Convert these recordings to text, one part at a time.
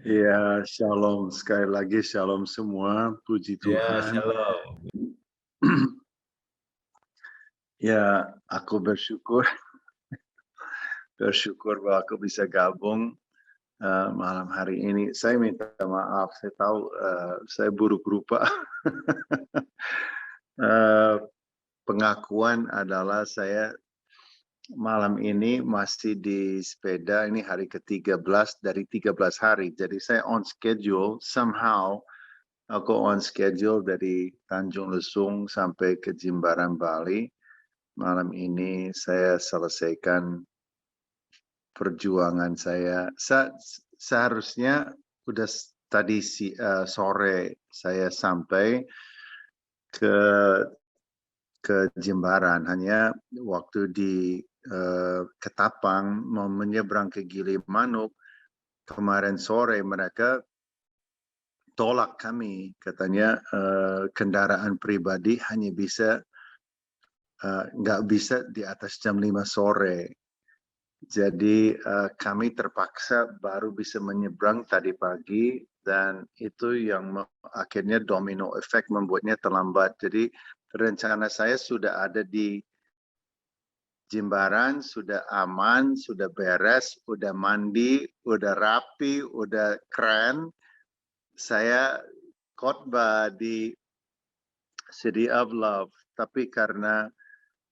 Ya, shalom. Sekali lagi shalom semua. Puji Ya, Tuhan. shalom. Ya, aku bersyukur bahwa aku bisa gabung malam hari ini. Saya minta maaf, saya tahu saya buruk rupa. Eh, Pengakuan adalah saya malam ini masih di sepeda. Ini hari ke-13 dari 13 hari. Jadi saya on schedule somehow. Aku on schedule dari Tanjung Lesung sampai ke Jimbaran, Bali. Malam ini saya selesaikan perjuangan saya. Seharusnya udah tadi sore saya sampai ke Jimbaran. Hanya waktu di Ketapang mau menyeberang ke Gilimanuk kemarin sore mereka tolak kami, katanya kendaraan pribadi hanya bisa nggak bisa di atas jam 5 sore. Jadi kami terpaksa baru bisa menyeberang tadi pagi dan itu yang akhirnya domino effect membuatnya terlambat. Jadi rencana saya sudah ada di Jimbaran, sudah aman, sudah beres, sudah mandi, sudah rapi, sudah keren. Saya khotbah di City of Love, tapi karena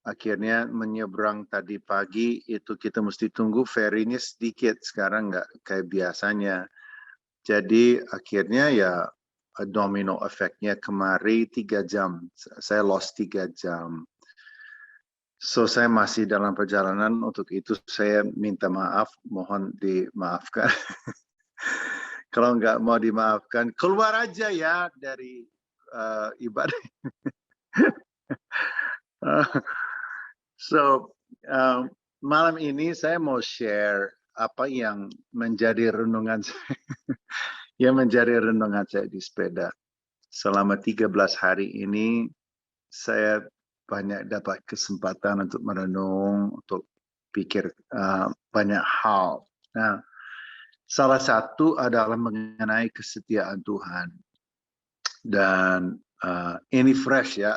akhirnya menyeberang tadi pagi itu kita mesti tunggu ferinya sedikit, sekarang nggak kayak biasanya. Jadi akhirnya ya domino efeknya kemari 3 jam. Saya lost 3 jam. So saya masih dalam perjalanan, untuk itu saya minta maaf, mohon dimaafkan. Kalau nggak mau dimaafkan, keluar aja ya dari ibadah. So, malam ini saya mau share apa yang menjadi renungan saya, yang menjadi renungan saya di sepeda. Selama 13 hari ini, saya banyak dapat kesempatan untuk merenung, untuk pikir banyak hal. Nah, salah satu adalah mengenai kesetiaan Tuhan. Dan ini fresh ya,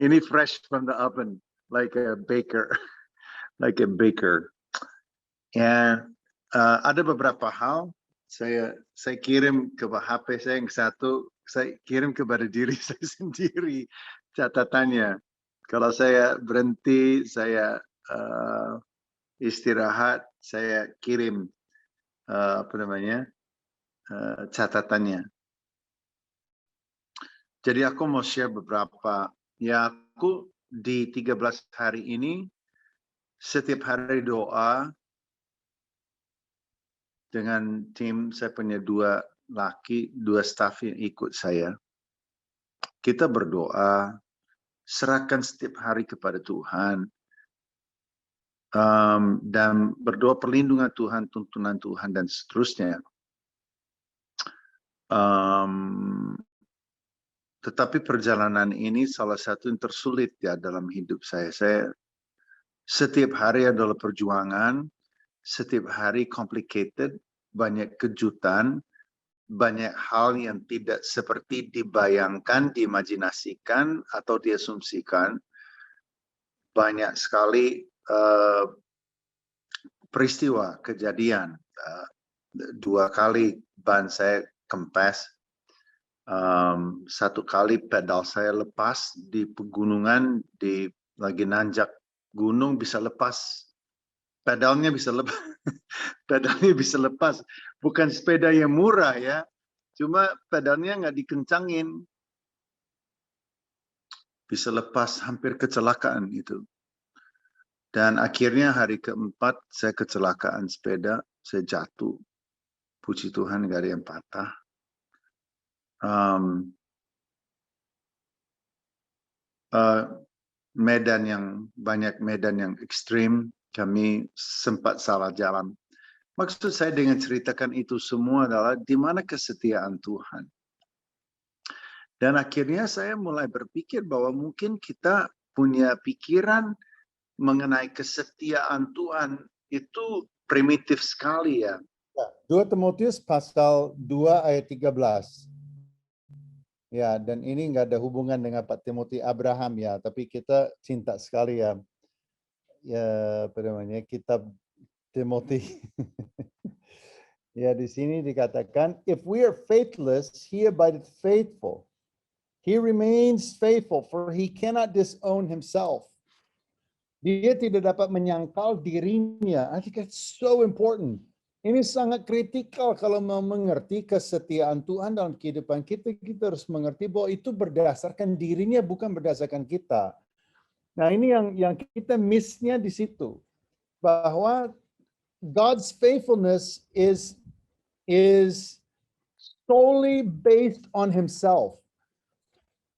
ini fresh from the oven, like a baker, like a baker. And ada beberapa hal saya kirim ke HP saya yang satu, saya kirim kepada diri saya sendiri catatannya. Kalau saya berhenti, saya istirahat, saya kirim catatannya. Jadi aku mau share beberapa. Ya, aku di 13 hari ini setiap hari doa dengan tim. Saya punya 2 laki, 2 staff yang ikut saya. Kita berdoa, serahkan setiap hari kepada Tuhan, dan berdoa perlindungan Tuhan, tuntunan Tuhan, dan seterusnya. Tetapi perjalanan ini salah satu yang tersulit ya dalam hidup saya. Saya setiap hari adalah perjuangan, setiap hari complicated, banyak kejutan, banyak hal yang tidak seperti dibayangkan, diimajinasikan, atau diasumsikan. Banyak sekali peristiwa, kejadian. 2 kali ban saya kempes. 1 kali pedal saya lepas di pegunungan, lagi nanjak gunung bisa lepas. Pedalnya bisa lepas. Pedalnya bisa lepas. Bukan sepeda yang murah ya. Cuma pedalnya nggak dikencangin. Bisa lepas, hampir kecelakaan itu. Dan akhirnya hari keempat saya kecelakaan sepeda, saya jatuh. Puji Tuhan nggak ada yang patah. Banyak medan yang ekstrim, kami sempat salah jalan. Maksud saya dengan ceritakan itu semua adalah di mana kesetiaan Tuhan. Dan akhirnya saya mulai berpikir bahwa mungkin kita punya pikiran mengenai kesetiaan Tuhan itu primitif sekali ya. 2 Timotius pasal 2 ayat 13. Ya, dan ini nggak ada hubungan dengan Pak Timothy Abraham ya, tapi kita cinta sekali ya, apa namanya, kitab Timothy. Ya, di sini dikatakan, if we are faithless, he abideth faithful. He remains faithful, for he cannot disown himself. Dia tidak dapat menyangkal dirinya. I think it's so important. Ini sangat kritikal kalau mau mengerti kesetiaan Tuhan dalam kehidupan kita. Kita harus mengerti bahwa itu berdasarkan dirinya, bukan berdasarkan kita. Nah, ini yang kita miss-nya di situ. Bahwa God's faithfulness is solely based on himself.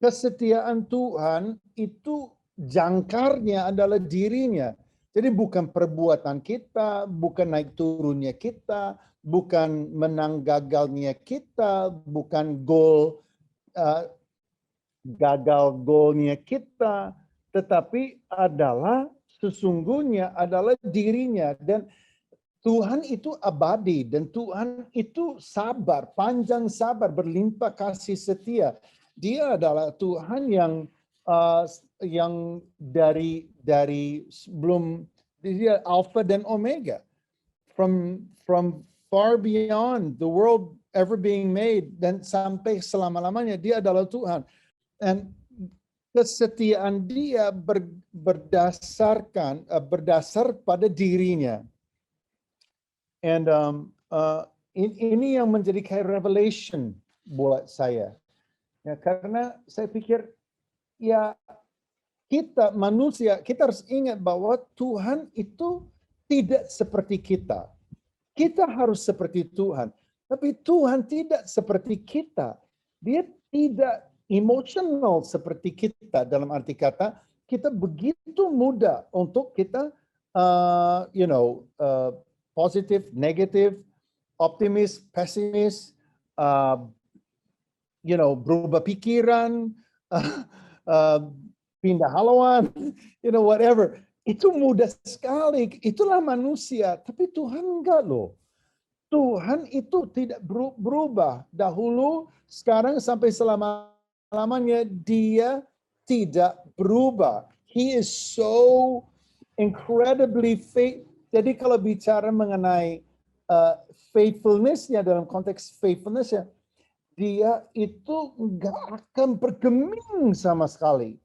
Kesetiaan Tuhan itu jangkarnya adalah dirinya. Jadi bukan perbuatan kita, bukan naik turunnya kita, bukan menang gagalnya kita, bukan gagal golnya kita, tetapi adalah sesungguhnya adalah dirinya. Dan Tuhan itu abadi dan Tuhan itu sabar, panjang sabar, berlimpah kasih setia. Dia adalah Tuhan yang dari sebelum, dia Alpha dan Omega, from far beyond the world ever being made, dan sampai selama-lamanya dia adalah Tuhan. Dan kesetiaan dia berdasar pada dirinya. And ini yang menjadi kayak revelation buat saya. Ya, karena saya pikir ya kita manusia, kita harus ingat bahwa Tuhan itu tidak seperti kita. Kita harus seperti Tuhan. Tapi Tuhan tidak seperti kita. Dia tidak emotional seperti kita. Dalam arti kata, kita begitu mudah untuk kita, positif, negatif, optimis, pesimis, berubah pikiran, pindah haluan, whatever. Itu mudah sekali. Itulah manusia. Tapi Tuhan enggak loh. Tuhan itu tidak berubah. Dahulu, sekarang, sampai selama-lamanya dia tidak berubah. He is so incredibly faithful. Jadi kalau bicara mengenai faithfulness-nya, dalam konteks faithfulness-nya, dia itu nggak akan bergeming sama sekali.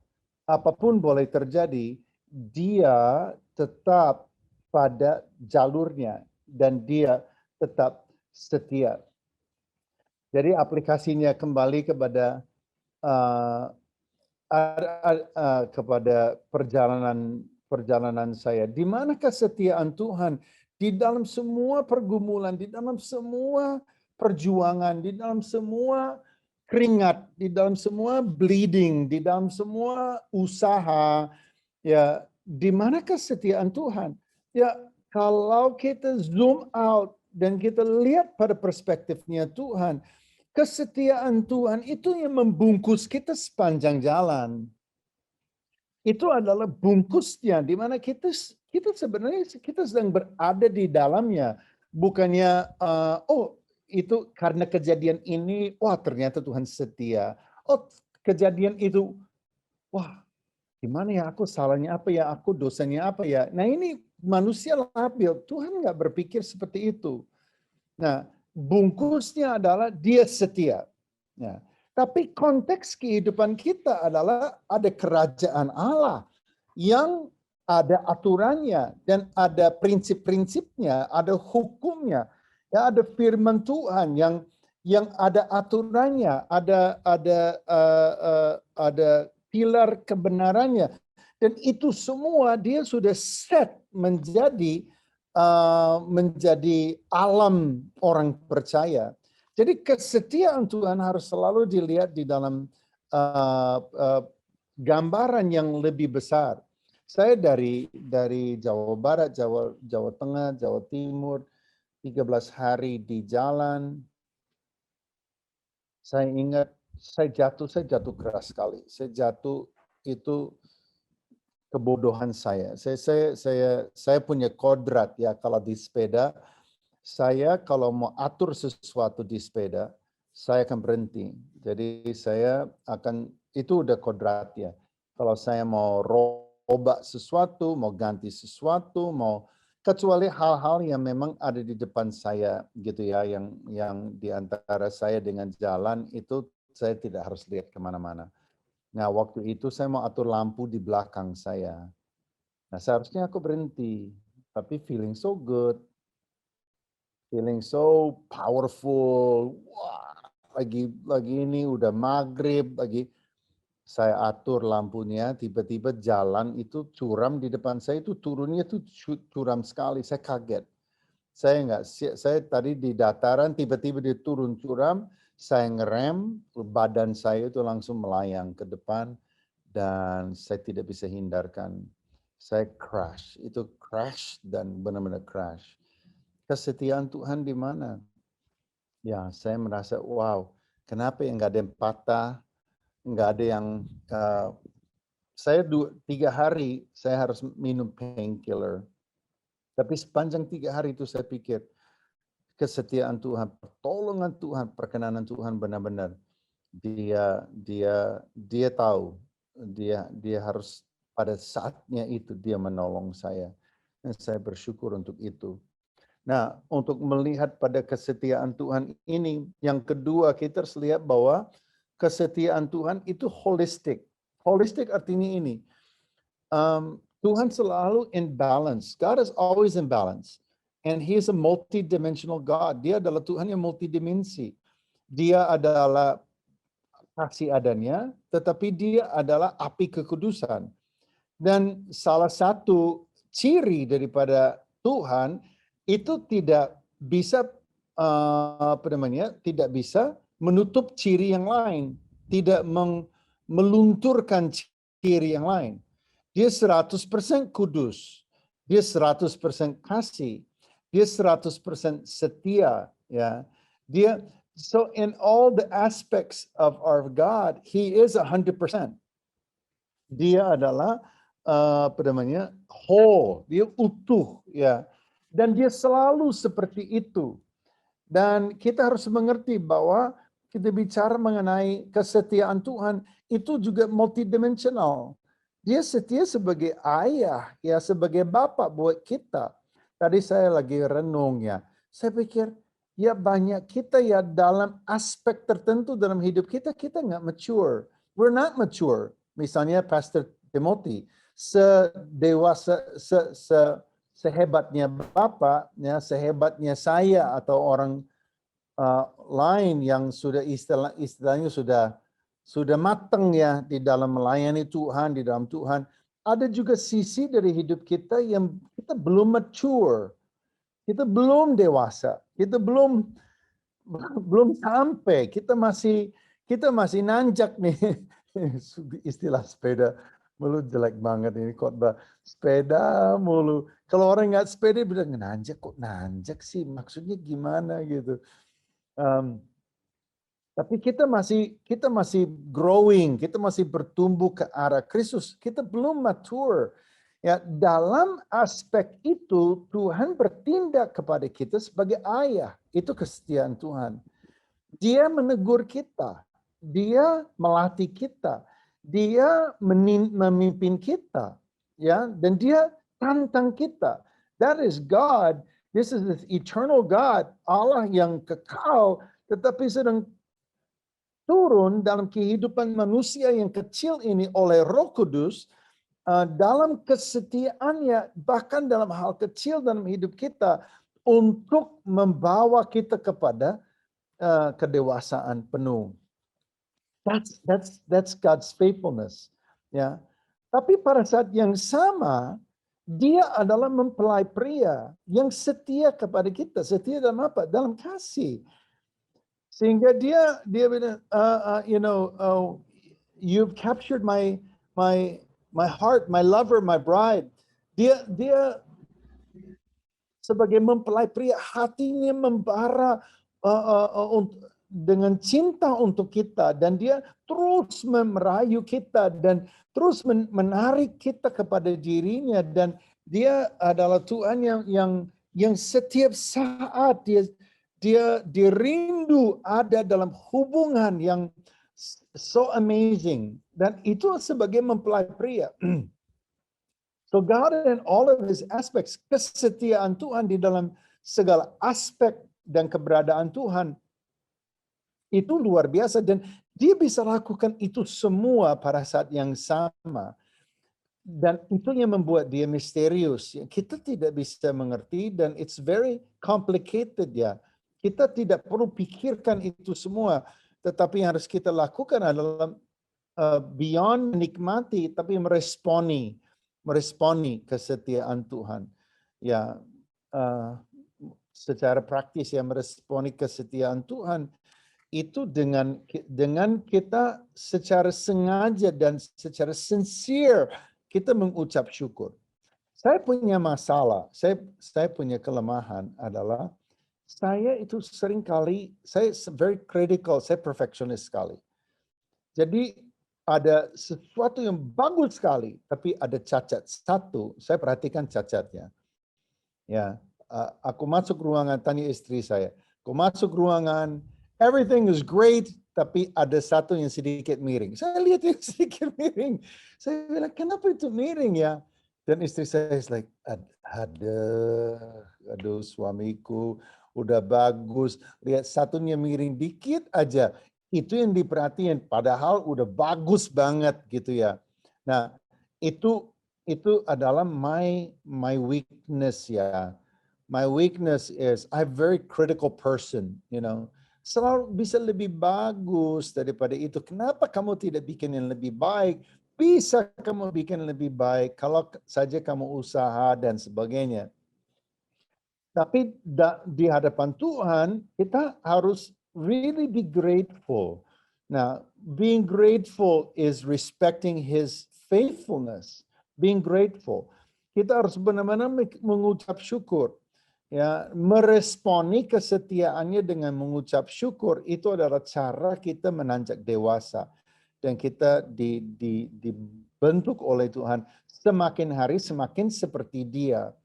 Apapun boleh terjadi, dia tetap pada jalurnya dan dia tetap setia. Jadi aplikasinya kembali kepada perjalanan saya. Di mana kesetiaan Tuhan di dalam semua pergumulan, di dalam semua perjuangan, di dalam semua keringat, di dalam semua bleeding, di dalam semua usaha, ya, di mana kesetiaan Tuhan? Ya, kalau kita zoom out dan kita lihat pada perspektifnya Tuhan, kesetiaan Tuhan itu yang membungkus kita sepanjang jalan. Itu adalah bungkusnya, di mana kita sebenarnya kita sedang berada di dalamnya. Bukannya, itu karena kejadian ini, wah ternyata Tuhan setia. Oh, kejadian itu, wah gimana ya, aku salahnya apa ya, aku dosanya apa ya. Nah ini manusia labil, Tuhan nggak berpikir seperti itu. Nah, bungkusnya adalah dia setia. Ya. Tapi konteks kehidupan kita adalah ada kerajaan Allah yang ada aturannya dan ada prinsip-prinsipnya, ada hukumnya, ya, ada firman Tuhan yang ada aturannya, ada pilar kebenarannya, dan itu semua dia sudah set menjadi alam orang percaya. Jadi kesetiaan Tuhan harus selalu dilihat di dalam gambaran yang lebih besar. Saya dari Jawa Barat, Jawa Tengah, Jawa Timur, 13 hari di jalan. Saya ingat saya jatuh keras sekali. Saya jatuh itu kebodohan saya. Saya punya kodrat ya, kalau di sepeda Saya kalau mau atur sesuatu di sepeda, saya akan berhenti. Jadi saya akan, itu udah kodrat ya. Kalau saya mau robak sesuatu, mau ganti sesuatu, mau kecuali hal-hal yang memang ada di depan saya gitu ya, yang di antara saya dengan jalan itu saya tidak harus lihat kemana-mana. Nah waktu itu saya mau atur lampu di belakang saya. Nah seharusnya aku berhenti, tapi feeling so good. Feeling so powerful. Wah, lagi ini udah maghrib, lagi saya atur lampunya, tiba-tiba jalan itu curam di depan saya itu turunnya tuh curam sekali. Saya kaget. Saya tadi di dataran, tiba-tiba dia turun curam, saya ngerem, badan saya itu langsung melayang ke depan dan saya tidak bisa hindarkan. Saya crash, itu crash dan benar-benar crash. Kesetiaan Tuhan di mana? Ya, saya merasa, wow, kenapa yang nggak ada yang patah, nggak ada yang, saya 3 hari, saya harus minum painkiller. Tapi sepanjang 3 hari itu saya pikir, kesetiaan Tuhan, pertolongan Tuhan, perkenanan Tuhan benar-benar. Dia tahu, dia harus pada saatnya itu dia menolong saya. Dan saya bersyukur untuk itu. Nah, untuk melihat pada kesetiaan Tuhan ini, yang kedua kita harus lihat bahwa kesetiaan Tuhan itu holistik. Holistik artinya ini, Tuhan selalu in balance. God is always in balance. And He is a multi-dimensional God. Dia adalah Tuhan yang multidimensi. Dia adalah kasih adanya, tetapi dia adalah api kekudusan. Dan salah satu ciri daripada Tuhan itu tidak bisa tidak bisa menutup ciri yang lain, tidak melunturkan ciri yang lain. Dia 100% kudus, dia 100% kasih, dia 100% setia, ya. Dia, so in all the aspects of our God, He is 100%. Dia adalah whole, dia utuh, ya. Dan dia selalu seperti itu. Dan kita harus mengerti bahwa kita bicara mengenai kesetiaan Tuhan itu juga multidimensional. Dia setia sebagai ayah, ya sebagai bapak buat kita. Tadi saya lagi renung ya. Saya pikir ya banyak kita ya dalam aspek tertentu dalam hidup kita nggak mature. We're not mature. Misalnya Pastor Timothy, sedewasa sehebatnya Bapak, ya, sehebatnya saya atau orang lain yang sudah istilahnya sudah matang ya di dalam melayani Tuhan, di dalam Tuhan, ada juga sisi dari hidup kita yang kita belum mature, kita belum dewasa, kita belum sampai, kita masih nanjak nih. Istilah sepeda mulu jelek banget ini khotbah. Sepeda mulu. Kalau orang nggak sepeda bilang nanjak, kok nanjak sih? Maksudnya gimana gitu. Tapi kita masih growing, kita masih bertumbuh ke arah Kristus. Kita belum mature. Ya, dalam aspek itu Tuhan bertindak kepada kita sebagai ayah. Itu kesetiaan Tuhan. Dia menegur kita, dia melatih kita, dia memimpin kita, ya, dan dia tantang kita. That is God. This is the eternal God, Allah yang kekal, tetapi sedang turun dalam kehidupan manusia yang kecil ini oleh Roh Kudus, dalam kesetiaannya, bahkan dalam hal kecil dalam hidup kita, untuk membawa kita kepada kedewasaan penuh. That's God's faithfulness. Ya. Tapi pada saat yang sama, dia adalah mempelai pria yang setia kepada kita. Setia dalam apa? Dalam kasih. Sehingga dia bilang, you've captured my heart, my lover, my bride. Dia sebagai mempelai pria, hatinya membara dengan cinta untuk kita, dan dia terus merayu kita dan terus menarik kita kepada dirinya, dan dia adalah Tuhan yang setiap saat dia rindu ada dalam hubungan yang so amazing, dan itu sebagai mempelai pria. So God in all of his aspects, kesetiaan Tuhan di dalam segala aspek dan keberadaan Tuhan itu luar biasa, dan dia bisa lakukan itu semua pada saat yang sama. Dan itu yang membuat dia misterius. Kita tidak bisa mengerti, dan it's very complicated ya. Kita tidak perlu pikirkan itu semua, tetapi yang harus kita lakukan adalah beyond menikmati, tapi meresponi kesetiaan Tuhan. Ya, secara praktis ya, meresponi kesetiaan Tuhan itu dengan kita secara sengaja dan secara sincere kita mengucap syukur. Saya punya masalah, saya punya kelemahan adalah saya itu seringkali, saya very critical, saya perfectionist sekali. Jadi ada sesuatu yang bagus sekali, tapi ada cacat. Satu, saya perhatikan cacatnya. Ya, aku masuk ruangan, tanya istri saya. Aku masuk ruangan, everything is great, tapi ada satu yang sedikit miring. Saya lihat yang sedikit miring. Saya bilang, kenapa itu miring ya? Dan istri saya is like, aduh suamiku udah bagus. Lihat satunya miring dikit aja. Itu yang diperhatiin, padahal udah bagus banget gitu ya. Nah, itu adalah my weakness ya. My weakness is I'm very critical person, you know. Selalu bisa lebih bagus daripada itu. Kenapa kamu tidak bikin yang lebih baik? Bisa kamu bikin lebih baik kalau saja kamu usaha dan sebagainya. Tapi di hadapan Tuhan, kita harus really be grateful. Now, being grateful is respecting his faithfulness. Being grateful. Kita harus benar-benar mengucap syukur. Ya, meresponi kesetiaannya dengan mengucap syukur itu adalah cara kita menanjak dewasa. Dan kita dibentuk oleh Tuhan semakin hari semakin seperti dia.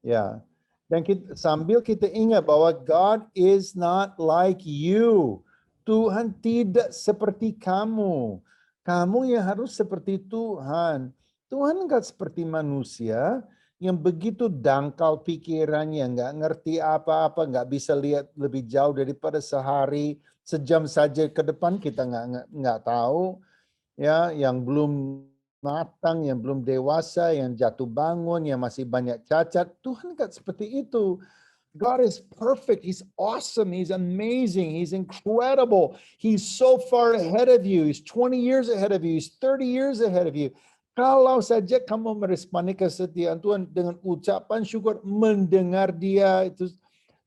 Ya. Dan sambil kita ingat bahwa God is not like you. Tuhan tidak seperti kamu. Kamu yang harus seperti Tuhan. Tuhan enggak seperti manusia yang begitu dangkal pikirannya, nggak ngerti apa-apa, nggak bisa lihat lebih jauh daripada sehari, sejam saja ke depan kita nggak tahu. Ya, yang belum matang, yang belum dewasa, yang jatuh bangun, yang masih banyak cacat. Tuhan enggak seperti itu. God is perfect. He's awesome. He's amazing. He's incredible. He's so far ahead of you. He's 20 years ahead of you. He's 30 years ahead of you. Kalau saja kamu meresponi kesetiaan Tuhan dengan ucapan syukur, mendengar dia, itu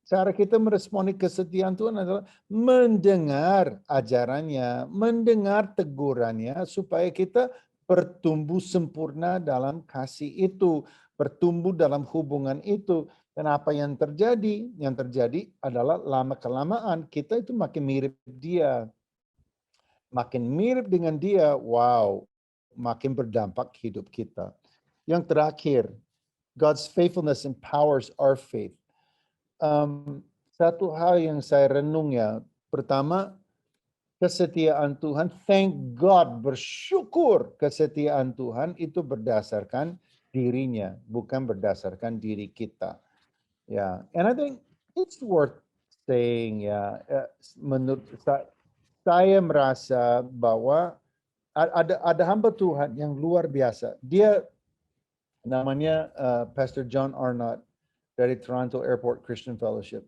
cara kita meresponi kesetiaan Tuhan adalah mendengar ajarannya, mendengar tegurannya, supaya kita bertumbuh sempurna dalam kasih itu, bertumbuh dalam hubungan itu. Dan apa yang terjadi? Yang terjadi adalah lama-kelamaan kita itu makin mirip dia. Makin mirip dengan dia, wow, makin berdampak hidup kita. Yang terakhir, God's faithfulness empowers our faith. Satu hal yang saya renung ya, pertama, kesetiaan Tuhan, thank God, bersyukur kesetiaan Tuhan itu berdasarkan dirinya, bukan berdasarkan diri kita. Ya, and I think it's worth saying ya, menurut saya merasa bahwa ada hamba Tuhan yang luar biasa. Dia namanya Pastor John Arnott dari Toronto Airport Christian Fellowship.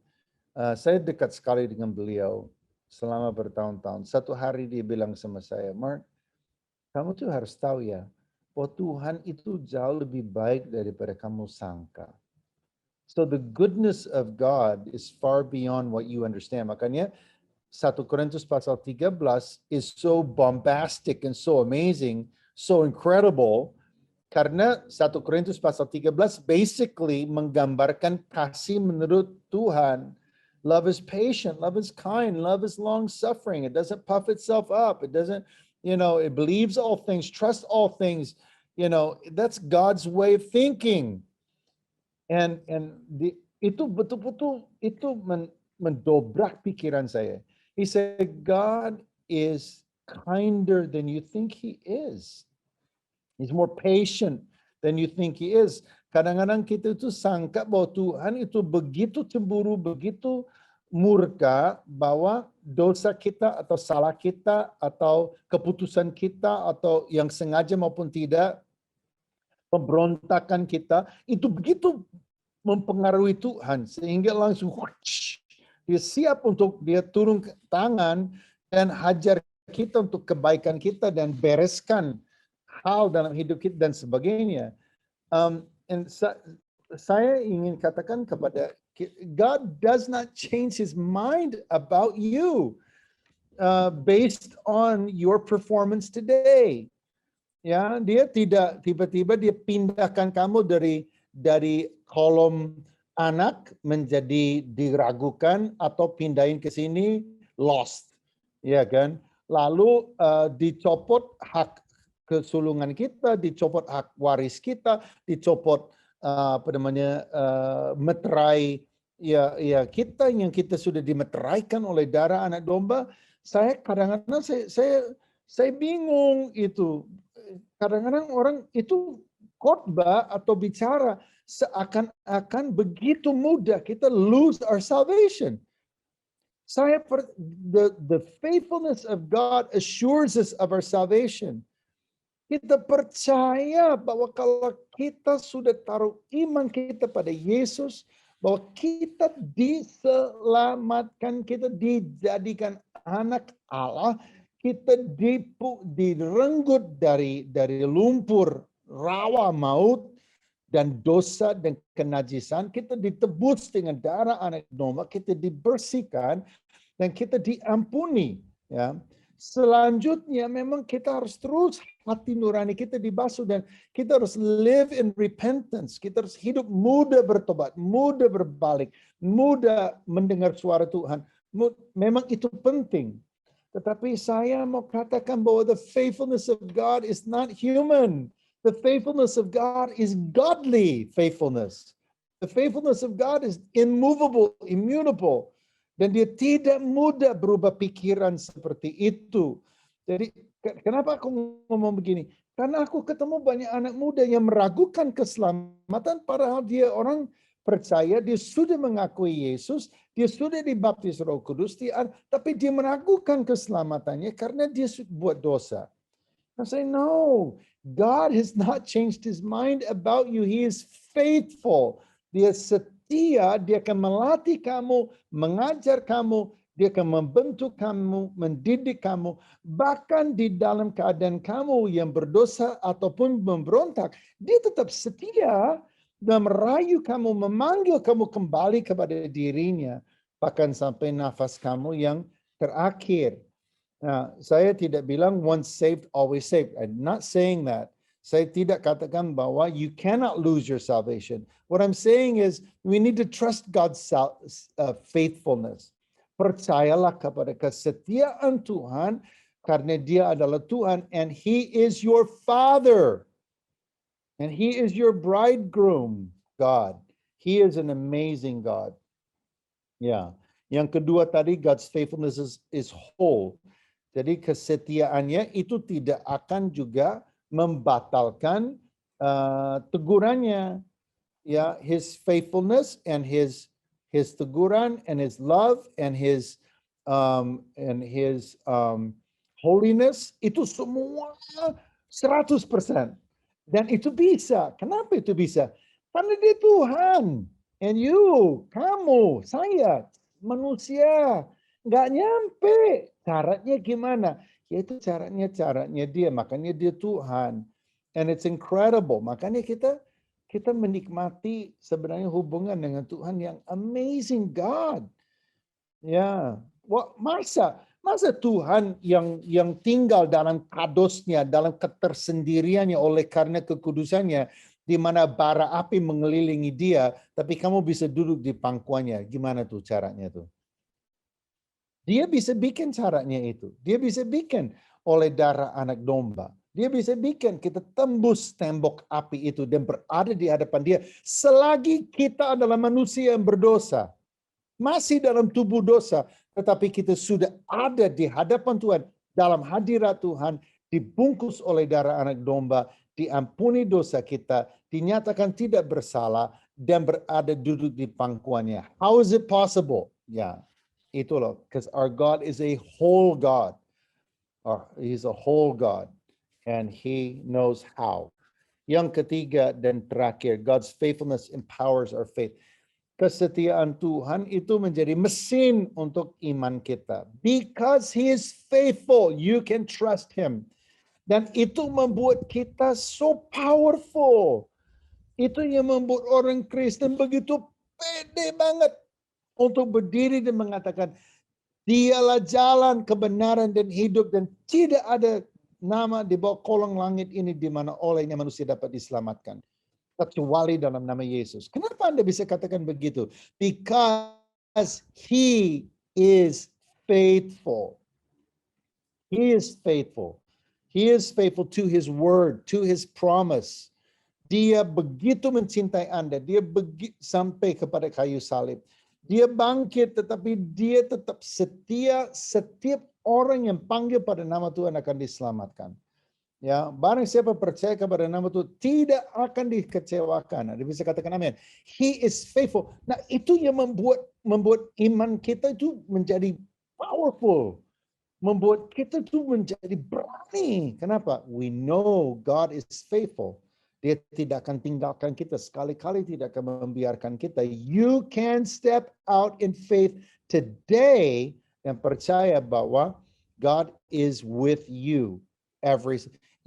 Saya dekat sekali dengan beliau selama bertahun-tahun. Satu hari dia bilang sama saya, Mark, kamu tuh harus tahu ya, bahwa Tuhan itu jauh lebih baik daripada kamu sangka. So the goodness of God is far beyond what you understand. Makanya 1 Korintus pasal 13 is so bombastic and so amazing, so incredible. Karena 1 Korintus pasal 13 basically menggambarkan kasih menurut Tuhan. Love is patient, love is kind, love is long-suffering. It doesn't puff itself up. It doesn't, it believes all things, trusts all things. That's God's way of thinking. And itu betul-betul itu mendobrak pikiran saya. He said, God is kinder than you think He is. He's more patient than you think He is. Kadang-kadang kita itu sangka bahwa Tuhan itu begitu cemburu, begitu murka bahwa dosa kita atau salah kita atau keputusan kita atau yang sengaja maupun tidak, pemberontakan kita itu begitu mempengaruhi Tuhan sehingga langsung dia siap untuk dia turun ke tangan dan hajar kita untuk kebaikan kita dan bereskan hal dalam hidup kita dan sebagainya. Saya ingin katakan kepada God does not change His mind about you based on your performance today. Ya, dia tidak tiba-tiba dia pindahkan kamu dari kolom anak menjadi diragukan atau pindahin ke sini lost, ya kan? Lalu dicopot hak kesulungan kita, dicopot hak waris kita, dicopot meterai ya kita yang kita sudah dimeteraikan oleh darah anak domba. Saya kadang-kadang saya bingung itu. Kadang-kadang orang itu khotbah atau bicara seakan-akan begitu mudah kita lose our salvation. The faithfulness of God assures us of our salvation. Kita percaya bahwa kalau kita sudah taruh iman kita pada Yesus, bahwa kita diselamatkan, kita dijadikan anak Allah, kita direnggut dari lumpur rawa maut dan dosa dan kenajisan, kita ditebus dengan darah anak domba, kita dibersihkan dan kita diampuni, ya. Selanjutnya memang kita harus terus hati nurani kita dibasuh dan kita harus live in repentance. Kita harus hidup mudah bertobat, mudah berbalik, mudah mendengar suara Tuhan. Memang itu penting. Tetapi saya mau katakan bahwa the faithfulness of God is not human. The faithfulness of God is godly faithfulness. The faithfulness of God is immovable, immutable. Dan dia tidak mudah berubah pikiran seperti itu. Jadi kenapa aku ngomong begini? Karena aku ketemu banyak anak muda yang meragukan keselamatan padahal dia orang percaya, dia sudah mengakui Yesus, dia sudah dibaptis Roh Kudus, tapi dia meragukan keselamatannya karena dia buat dosa. I say, no, God has not changed His mind about you. He is faithful. Dia setia, dia akan melatih kamu, mengajar kamu, dia akan membentuk kamu, mendidik kamu, bahkan di dalam keadaan kamu yang berdosa ataupun memberontak, dia tetap setia dan merayu kamu, memanggil kamu kembali kepada dirinya, bahkan sampai nafas kamu yang terakhir. Nah, saya tidak bilang once saved, always saved. I'm not saying that. Saya tidak katakan bahwa you cannot lose your salvation. What I'm saying is we need to trust God's faithfulness. Percayalah kepada kesetiaan Tuhan karena Dia adalah Tuhan and He is your Father. And He is your bridegroom, God. He is an amazing God. Ya. Yang kedua tadi, God's faithfulness is whole. Jadi kesetiaannya itu tidak akan juga membatalkan tegurannya. Ya, His faithfulness and His teguran and His love and His holiness itu semua 100%. Dan itu bisa. Kenapa itu bisa? Karena Dia Tuhan. And you, kamu, saya, manusia, nggak nyampe. Caranya gimana? Yaitu caranya Dia. Makanya Dia Tuhan. And it's incredible. Makanya kita menikmati sebenarnya hubungan dengan Tuhan yang amazing God. Ya, masa Tuhan yang tinggal dalam kadosnya, dalam ketersendiriannya oleh karena kekudusannya, di mana bara api mengelilingi Dia, tapi kamu bisa duduk di pangkuannya. Gimana tuh caranya tuh? Dia bisa bikin caranya itu. Dia bisa bikin oleh darah anak domba. Dia bisa bikin kita tembus tembok api itu dan berada di hadapan dia selagi kita adalah manusia yang berdosa. Masih dalam tubuh dosa, tetapi kita sudah ada di hadapan Tuhan, dalam hadirat Tuhan, dibungkus oleh darah anak domba, diampuni dosa kita, dinyatakan tidak bersalah, dan berada duduk di pangkuannya. How is it possible? Ya, itu loh. Because our God is a whole God. He's a whole God. And He knows how. Yang ketiga dan terakhir, God's faithfulness empowers our faith. Kesetiaan Tuhan itu menjadi mesin untuk iman kita. Because He is faithful, you can trust Him. Dan itu membuat kita so powerful. Itu yang membuat orang Kristen begitu pede banget untuk berdiri dan mengatakan, Dialah jalan, kebenaran, dan hidup, dan tidak ada nama di bawah kolong langit ini di mana olehnya manusia dapat diselamatkan. Kecuali dalam nama Yesus. Kenapa Anda bisa katakan begitu? Because He is faithful. He is faithful. He is faithful to His word, to His promise. Dia begitu mencintai Anda. Dia sampai kepada kayu salib. Dia bangkit, tetapi dia tetap setia. Setiap orang yang panggil pada nama Tuhan akan diselamatkan. Ya, barang siapa percaya kepada nama Tuhan tidak akan dikecewakan. Anda bisa katakan amin. He is faithful. Nah, itu yang membuat iman kita itu menjadi powerful. Membuat kita itu menjadi berani. Kenapa? We know God is faithful. Dia tidak akan tinggalkan kita. Sekali-kali tidak akan membiarkan kita. You can step out in faith today dan percaya bahwa God is with you.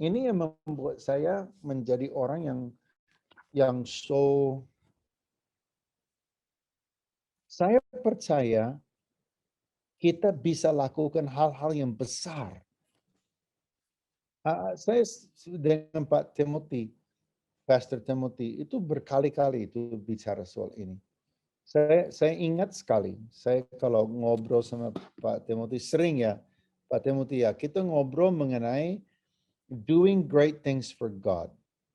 Ini yang membuat saya menjadi orang yang saya percaya kita bisa lakukan hal-hal yang besar. Saya dengan Pak Timothy, Pastor Timothy, itu berkali-kali itu bicara soal ini. Saya ingat sekali, saya kalau ngobrol sama Pak Timothy, sering ya, Pak Timothy ya, kita ngobrol mengenai doing great things for God,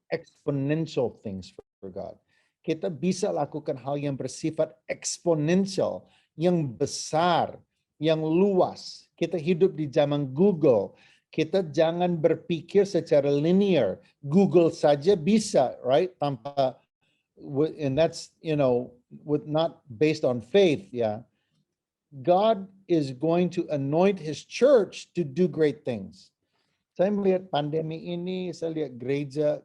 exponential things for God. Kita bisa lakukan hal yang bersifat eksponensial, yang besar, yang luas. Kita hidup di zaman Google. Kita jangan berpikir secara linear. Google saja bisa, right? Tanpa, and that's, with not based on faith, ya. God is going to anoint His church to do great things. Saya melihat pandemi ini, saya lihat gereja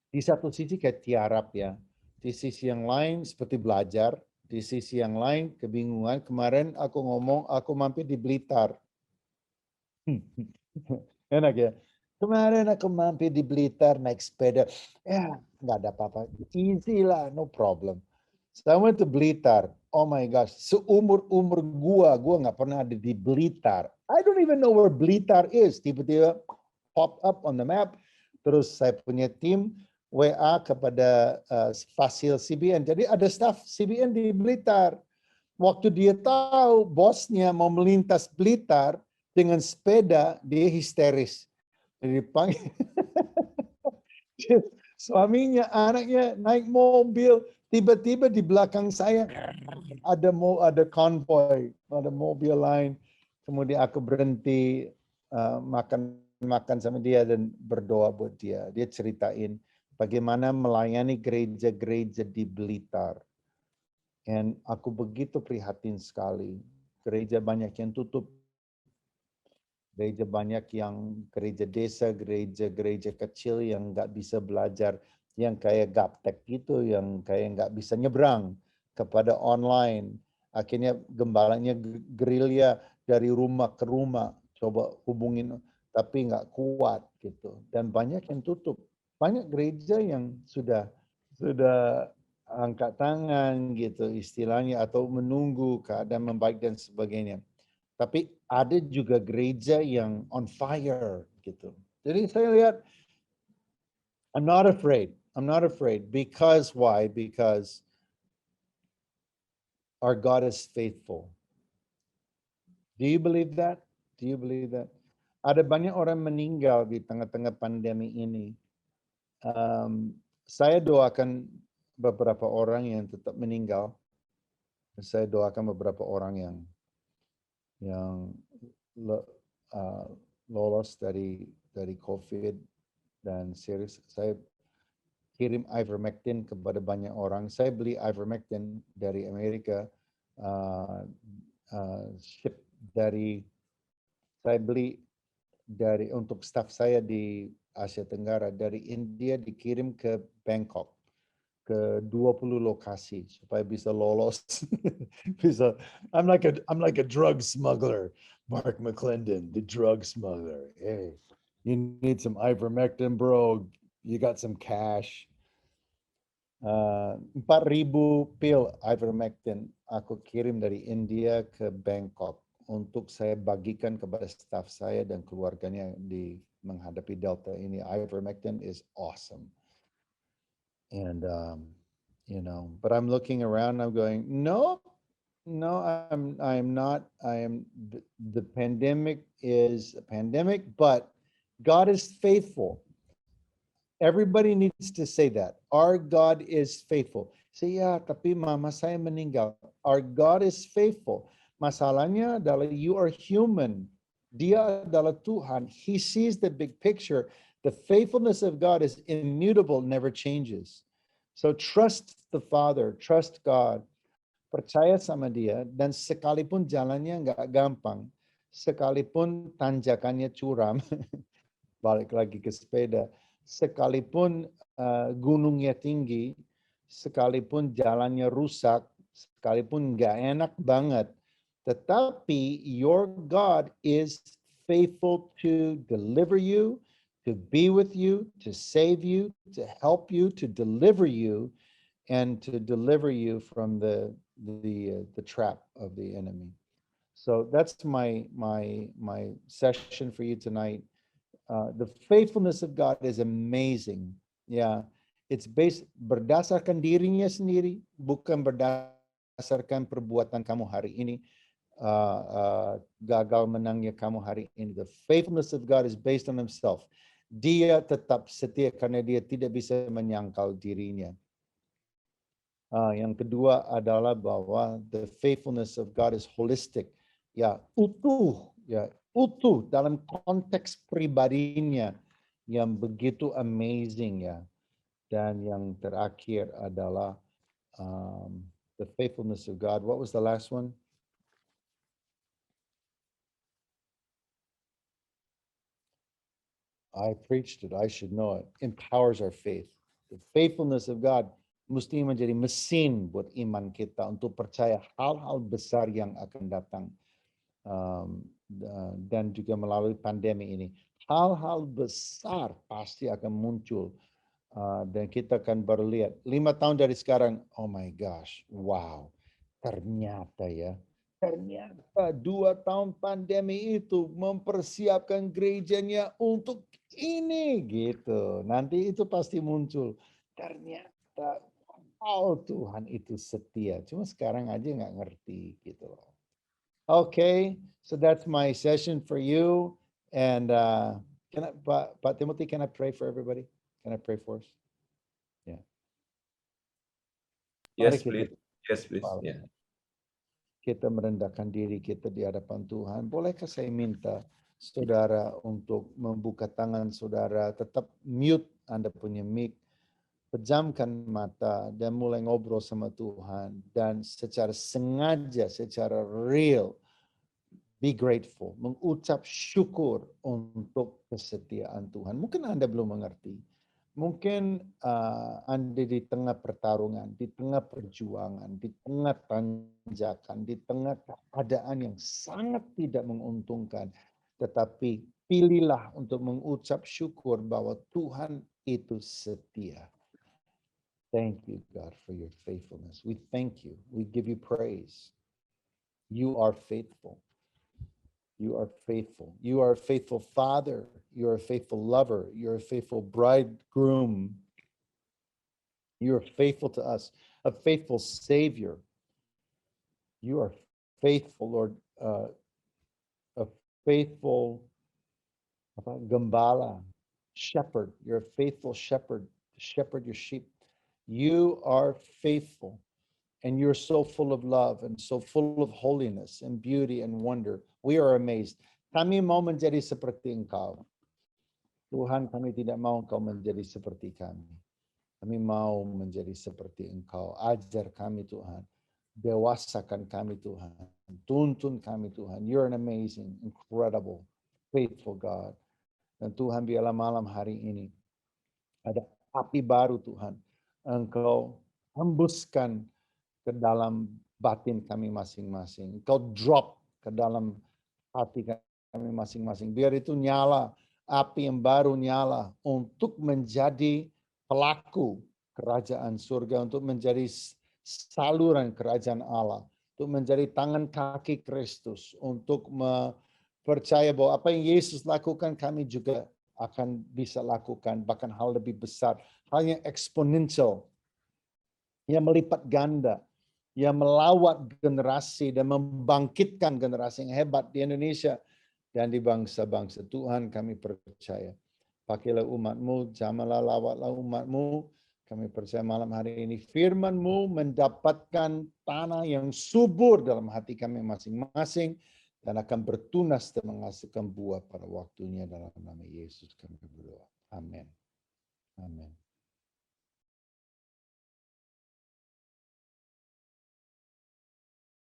di satu sisi kayak tiarap ya. Di sisi yang lain seperti belajar. Di sisi yang lain kebingungan. Kemarin aku ngomong, aku mampir di Blitar. Enak ya. Kemarin aku mampir di Blitar naik sepeda. Ya, nggak ada apa-apa. Easy lah, no problem. So I went to Blitar. Oh my gosh, seumur-umur gua nggak pernah ada di Blitar. I don't even know where Blitar is. Tiba-tiba pop up on the map. Terus saya punya tim WA kepada fasil CBN. Jadi ada staff CBN di Blitar. Waktu dia tahu bosnya mau melintas Blitar dengan sepeda, dia histeris. Jadi dipanggil. Suaminya, anaknya naik mobil. Tiba-tiba di belakang saya ada konvoy, ada mobil lain. Kemudian aku berhenti makan sama dia dan berdoa buat dia. Dia ceritain bagaimana melayani gereja-gereja di Blitar. Dan aku begitu prihatin sekali. Gereja banyak yang tutup. Gereja banyak yang gereja desa, gereja kecil yang nggak bisa belajar, yang kayak gaptek gitu, yang kayak nggak bisa nyebrang kepada online. Akhirnya gembalanya gerilya dari rumah ke rumah, coba hubungin, tapi nggak kuat gitu. Dan banyak yang tutup. Banyak gereja yang sudah angkat tangan gitu istilahnya, atau menunggu keadaan membaik dan sebagainya. Tapi ada juga gereja yang on fire gitu. Jadi saya lihat, I'm not afraid. Because why? Because our God is faithful. Do you believe that? Ada banyak orang meninggal di tengah-tengah pandemi ini. Saya doakan beberapa orang yang tetap meninggal. Saya doakan beberapa orang yang lolos dari COVID dan serius. Saya kirim ivermectin kepada banyak orang. Saya beli ivermectin dari Amerika, ship dari saya beli dari untuk staff saya di Asia Tenggara dari India dikirim ke Bangkok ke 20 lokasi supaya bisa lolos. Bisa I'm like a drug smuggler, Mark McClendon, the drug smuggler. Hey, you need some ivermectin, bro. You got some cash. 4.000 pil ivermectin aku kirim dari India ke Bangkok untuk saya bagikan kepada staff saya dan keluarganya di menghadapi Delta ini. Ivermectin is awesome. And but I'm looking around, I'm going, no, I'm not. The pandemic is a pandemic, but God is faithful. Everybody needs to say that. Our God is faithful. Say, ya, tapi mama saya meninggal. Our God is faithful. Masalahnya adalah you are human. Dia adalah Tuhan. He sees the big picture. The faithfulness of God is immutable, never changes. So trust the Father, trust God. Percaya sama dia, dan sekalipun jalannya nggak gampang, sekalipun tanjakannya curam, balik lagi ke sepeda, sekalipun gunungnya tinggi, sekalipun jalannya rusak, sekalipun nggak enak banget, tetapi your God is faithful to deliver you, to be with you, to save you, to help you, to deliver you, and to deliver you from the trap of the enemy. So that's my session for you tonight. The faithfulness of God is amazing. Yeah, it's based berdasarkan dirinya sendiri, bukan berdasarkan perbuatan kamu hari ini, gagal menangnya kamu hari ini. The faithfulness of God is based on Himself. Dia tetap setia karena dia tidak bisa menyangkal dirinya. Yang kedua adalah bahwa the faithfulness of God is holistic. Ya, utuh dalam konteks pribadinya yang begitu amazing ya. Dan yang terakhir adalah the faithfulness of God. What was the last one? I preached it. I should know it. Empowers our faith. The faithfulness of God mesti menjadi mesin buat iman kita untuk percaya hal-hal besar yang akan datang. Dan juga melalui pandemi ini. Hal-hal besar pasti akan muncul. Dan kita akan baru lihat. 5 tahun dari sekarang, oh my gosh, wow. Ternyata 2 tahun pandemi itu mempersiapkan gerejanya untuk ini gitu. Nanti itu pasti muncul. Ternyata, oh Tuhan itu setia. Cuma sekarang aja nggak ngerti gitu loh. Okay, so that's my session for you. And Pak Timothy, can I pray for everybody? Can I pray for us? Yeah. Yes, please. Yes, please. Yeah. Kita merendahkan diri kita di hadapan Tuhan. Bolehkah saya minta saudara untuk membuka tangan saudara, tetap mute Anda punya mic, pejamkan mata dan mulai ngobrol sama Tuhan. Dan secara sengaja, secara real, be grateful, mengucap syukur untuk kesetiaan Tuhan. Mungkin Anda belum mengerti. Mungkin Anda di tengah pertarungan, di tengah perjuangan, di tengah tanjakan, di tengah keadaan yang sangat tidak menguntungkan. Tetapi pilihlah untuk mengucap syukur bahwa Tuhan itu setia. Thank you, God, for your faithfulness. We thank you. We give you praise. You are faithful. You are faithful. You are a faithful father. You are a faithful lover. You're a faithful bridegroom. You are faithful to us, a faithful savior. You are faithful, Lord, a faithful Gembala, shepherd. You're a faithful shepherd to shepherd your sheep. You are faithful, and you're so full of love and so full of holiness and beauty and wonder. We are amazed. Kami mau menjadi seperti Engkau. Tuhan, kami tidak mau Engkau menjadi seperti kami. Kami mau menjadi seperti Engkau. Ajar kami Tuhan. Dewasakan kami Tuhan. Tuntun kami Tuhan. You're an amazing, incredible, faithful God. Dan Tuhan, biarlah malam hari ini ada api baru Tuhan. Engkau hembuskan ke dalam batin kami masing-masing. Engkau drop ke dalam hati kami masing-masing. Biar itu nyala, api yang baru nyala untuk menjadi pelaku kerajaan surga, untuk menjadi saluran kerajaan Allah, untuk menjadi tangan kaki Kristus, untuk percaya bahwa apa yang Yesus lakukan kami juga akan bisa lakukan, bahkan hal lebih besar, hal yang eksponensial, yang melipat ganda, yang melawat generasi dan membangkitkan generasi yang hebat di Indonesia dan di bangsa-bangsa. Tuhan, kami percaya. Pakailah umat-Mu, jamalah, lawatlah umat-Mu. Kami percaya malam hari ini firman-Mu mendapatkan tanah yang subur dalam hati kami masing-masing dan akan bertunas dan menghasilkan buah pada waktunya, dalam nama Yesus kami berdoa. Amin.